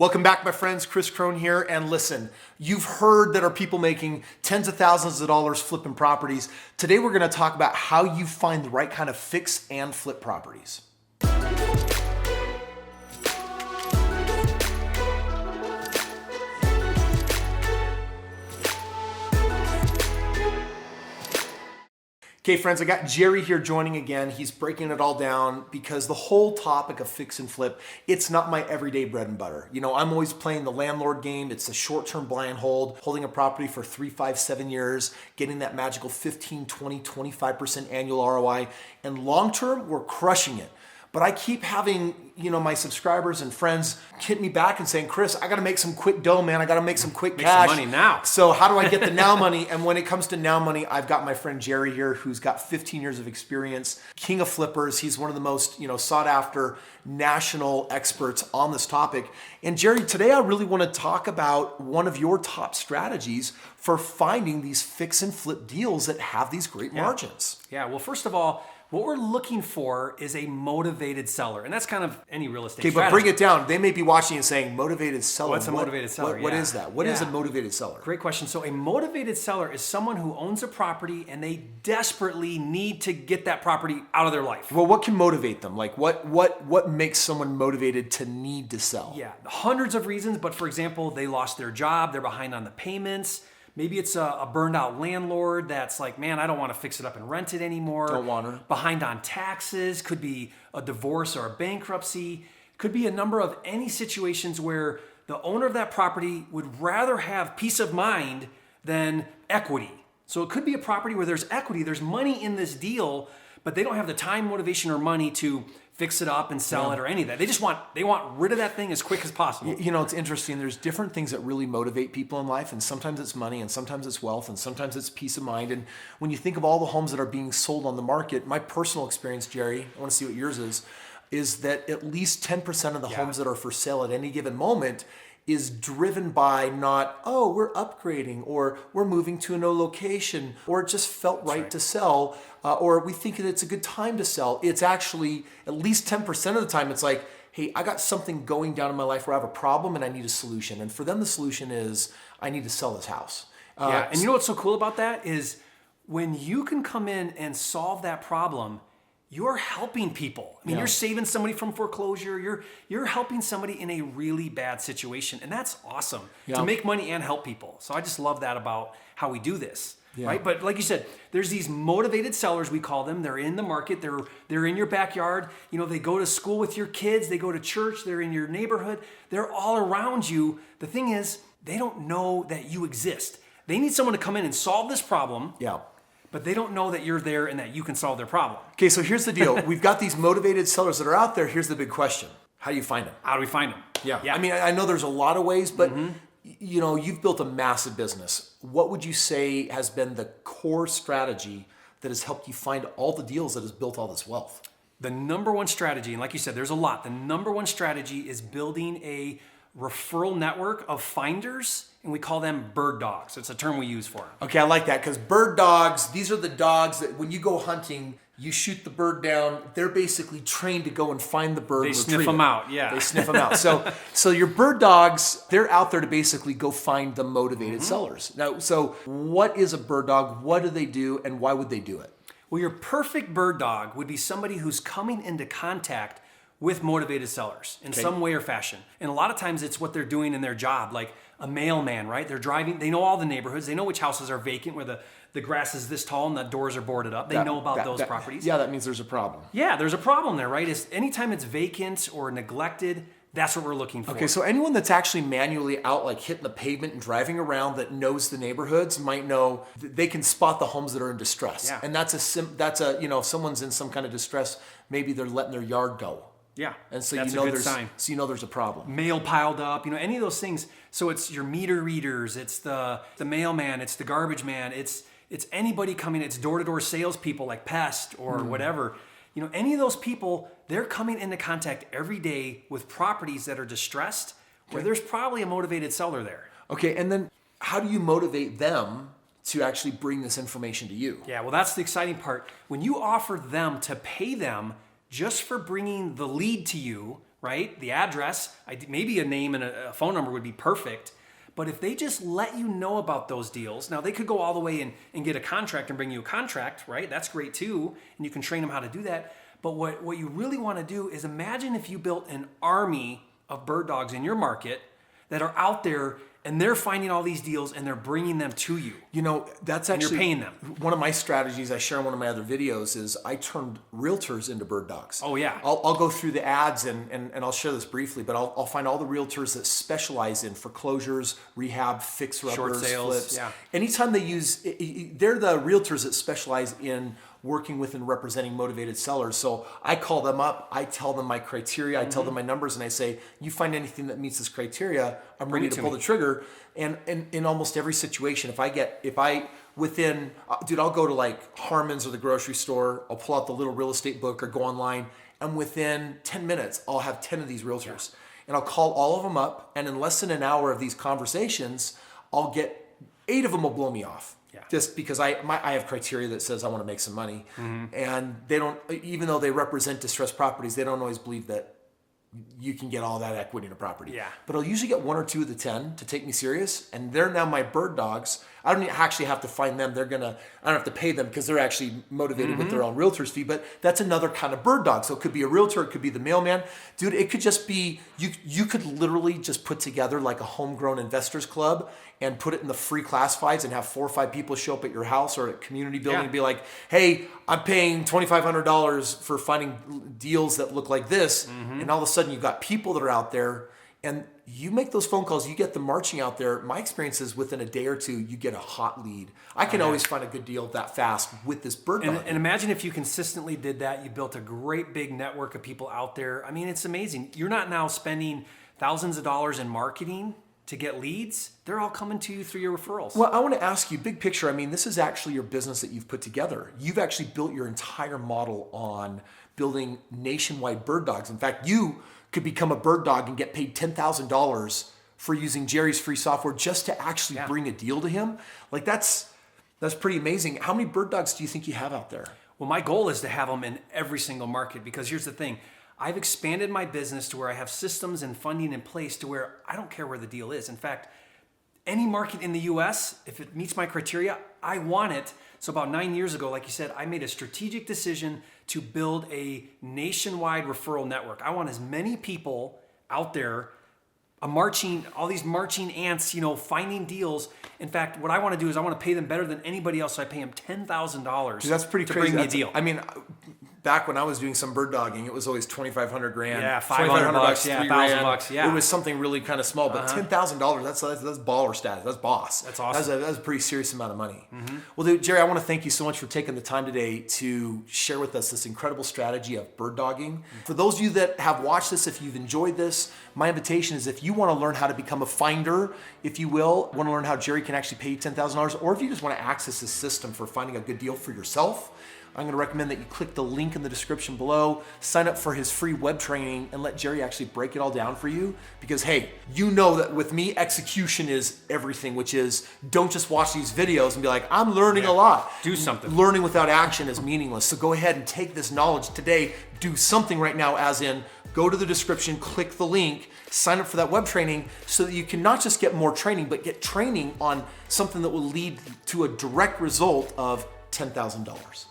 Welcome back, my friends. Kris Krohn here. And listen, you've heard that are people making tens of thousands of dollars flipping properties. Today, we're going to talk about how you find the right kind of fix and flip properties. Okay, friends, I got Jerry here joining again. He's breaking it all down because the whole topic of fix and flip, it's not my everyday bread and butter. You know, I'm always playing the landlord game. It's a short-term buy and hold, holding a property for 3, 5, 7 years, getting that magical 15, 20, 25% annual ROI. And long-term, we're crushing it. But I keep having, my subscribers and friends hit me back and saying, Kris, I got to make some quick dough, man. I got to make some quick cash. Some money now. So how do I get the now money? And when it comes to now money, I've got my friend Jerry here, who's got 15 years of experience, king of flippers. He's one of the most, sought after national experts on this topic. And Jerry, today I really want to talk about one of your top strategies for finding these fix and flip deals that have these great margins. Yeah, well, first of all, what we're looking for is a motivated seller. And that's kind of any real estate strategy. Okay, but bring it down. They may be watching and saying, motivated seller. What's a motivated seller? What is that? What is a motivated seller? Great question. So a motivated seller is someone who owns a property and they desperately need to get that property out of their life. Well, what can motivate them? Like what makes someone motivated to need to sell? Yeah, hundreds of reasons. But for example, they lost their job. They're behind on the payments. Maybe it's a burned out landlord that's like, man, I don't want to fix it up and rent it anymore. Don't want to. Behind on taxes, could be a divorce or a bankruptcy. Could be a number of any situations where the owner of that property would rather have peace of mind than equity. So it could be a property where there's equity, there's money in this deal, but they don't have the time, motivation, or money to fix it up and sell it or any of that. They want rid of that thing as quick as possible. It's interesting. There's different things that really motivate people in life, and sometimes it's money, and sometimes it's wealth, and sometimes it's peace of mind. And when you think of all the homes that are being sold on the market, my personal experience, Jerry, I want to see what yours is that at least 10% of the homes that are for sale at any given moment is driven by not, we're upgrading, or we're moving to a new location, or it just felt right to sell, or we think that it's a good time to sell. It's actually, at least 10% of the time, it's like, hey, I got something going down in my life where I have a problem and I need a solution. And for them, the solution is, I need to sell this house. And you know what's so cool about that is when you can come in and solve that problem, you're helping people. I mean, you're saving somebody from foreclosure. You're helping somebody in a really bad situation. And that's awesome to make money and help people. So I just love that about how we do this, right? But like you said, there's these motivated sellers, we call them. They're in the market. They're in your backyard. They go to school with your kids. They go to church. They're in your neighborhood. They're all around you. The thing is, they don't know that you exist. They need someone to come in and solve this problem. Yeah. But they don't know that you're there and that you can solve their problem. Okay, so here's the deal. We've got these motivated sellers that are out there. Here's the big question. How do you find them? How do we find them? Yeah. I mean, I know there's a lot of ways, but you've built a massive business. What would you say has been the core strategy that has helped you find all the deals that has built all this wealth? The number one strategy, and like you said, there's a lot. The number one strategy is building a referral network of finders, and we call them bird dogs. It's a term we use for them. Okay, I like that, because bird dogs, these are the dogs that when you go hunting, you shoot the bird down, they're basically trained to go and find the bird. They sniff them out, They sniff them out. So your bird dogs, they're out there to basically go find the motivated sellers. Now, so what is a bird dog? What do they do, and why would they do it? Well, your perfect bird dog would be somebody who's coming into contact with motivated sellers in some way or fashion. And a lot of times it's what they're doing in their job, like a mailman, right? They're driving, they know all the neighborhoods, they know which houses are vacant where the grass is this tall and the doors are boarded up. They know about those properties. Yeah, that means there's a problem. Yeah, there's a problem there, right? Anytime it's vacant or neglected, that's what we're looking for. Okay, so anyone that's actually manually out, like hitting the pavement and driving around, that knows the neighborhoods might know they can spot the homes that are in distress. Yeah. And that's if someone's in some kind of distress, maybe they're letting their yard go. Yeah, and so that's a good sign. So there's a problem. Mail piled up, any of those things. So it's your meter readers, it's the mailman, it's the garbage man, it's anybody coming, it's door-to-door salespeople like Pest or whatever. Any of those people, they're coming into contact every day with properties that are distressed, where there's probably a motivated seller there. Okay, and then how do you motivate them to actually bring this information to you? Yeah, well, that's the exciting part. When you offer them to pay them just for bringing the lead to you, right? The address, maybe a name and a phone number would be perfect. But if they just let you know about those deals, now they could go all the way and get a contract and bring you a contract, right? That's great too. And you can train them how to do that. But what you really want to do is imagine if you built an army of bird dogs in your market that are out there and they're finding all these deals and they're bringing them to you. You know, that's actually, you're paying them. One of my strategies I share in one of my other videos is I turned realtors into bird dogs. Oh yeah. I'll go through the ads and I'll share this briefly, but I'll find all the realtors that specialize in foreclosures, rehab, fixer-uppers, short sales, flips. yeah. Anytime they use, they're the realtors that specialize in working with and representing motivated sellers. So I call them up, I tell them my criteria, I tell them my numbers, and I say, you find anything that meets this criteria, I'm ready to pull the trigger. And in almost every situation, I'll go to like Harmon's or the grocery store, I'll pull out the little real estate book or go online, and within 10 minutes, I'll have 10 of these realtors. And I'll call all of them up, and in less than an hour of these conversations, I'll get 8 of them will blow me off. Yeah. Just because I have criteria that says I want to make some money, and they don't, even though they represent distressed properties, they don't always believe that you can get all that equity in a property. Yeah. But I'll usually get 1 or 2 of the 10 to take me serious, and they're now my bird dogs. I don't actually have to find them. I don't have to pay them because they're actually motivated with their own realtor's fee, but that's another kind of bird dog. So it could be a realtor, it could be the mailman. Dude, it could just be, you could literally just put together like a homegrown investors club and put it in the free classifieds and have 4 or 5 people show up at your house or at community building and be like, hey, I'm paying $2,500 for finding deals that look like this. And all of a sudden you've got people that are out there, and you make those phone calls, you get them marching out there. My experience is within a day or 2, you get a hot lead. I can always find a good deal that fast with this bird dog. And imagine if you consistently did that, you built a great big network of people out there. I mean, it's amazing. You're not now spending thousands of dollars in marketing to get leads. They're all coming to you through your referrals. Well, I want to ask you, big picture, I mean, this is actually your business that you've put together. You've actually built your entire model on building nationwide bird dogs. In fact, you could become a bird dog and get paid $10,000 for using Jerry's free software just to actually bring a deal to him. Like that's pretty amazing. How many bird dogs do you think you have out there? Well, my goal is to have them in every single market, because here's the thing. I've expanded my business to where I have systems and funding in place to where I don't care where the deal is. In fact, any market in the US, if it meets my criteria, I want it. So about 9 years ago, like you said, I made a strategic decision to build a nationwide referral network. I want as many people out there, all these marching ants, finding deals. In fact, what I want to do is I want to pay them better than anybody else. So I pay them $10,000. That's pretty to crazy. Bring me a deal. I mean, back when I was doing some bird dogging, it was always $2,500 grand. Yeah, $500, yeah, $1,000, yeah. It was something really kind of small, but $10,000, that's baller status. That's boss. That's awesome. That's a pretty serious amount of money. Well, dude, Jerry, I want to thank you so much for taking the time today to share with us this incredible strategy of bird dogging. For those of you that have watched this, if you've enjoyed this, my invitation is if you want to learn how to become a finder, if you will, want to learn how Jerry can actually pay you $10,000, or if you just want to access this system for finding a good deal for yourself, I'm going to recommend that you click the link in the description below, sign up for his free web training, and let Jerry actually break it all down for you. Because, hey, you know that with me, execution is everything, which is don't just watch these videos and be like, I'm learning a lot. Do something. Learning without action is meaningless. So go ahead and take this knowledge today, do something right now, as in go to the description, click the link, sign up for that web training so that you can not just get more training, but get training on something that will lead to a direct result of $10,000.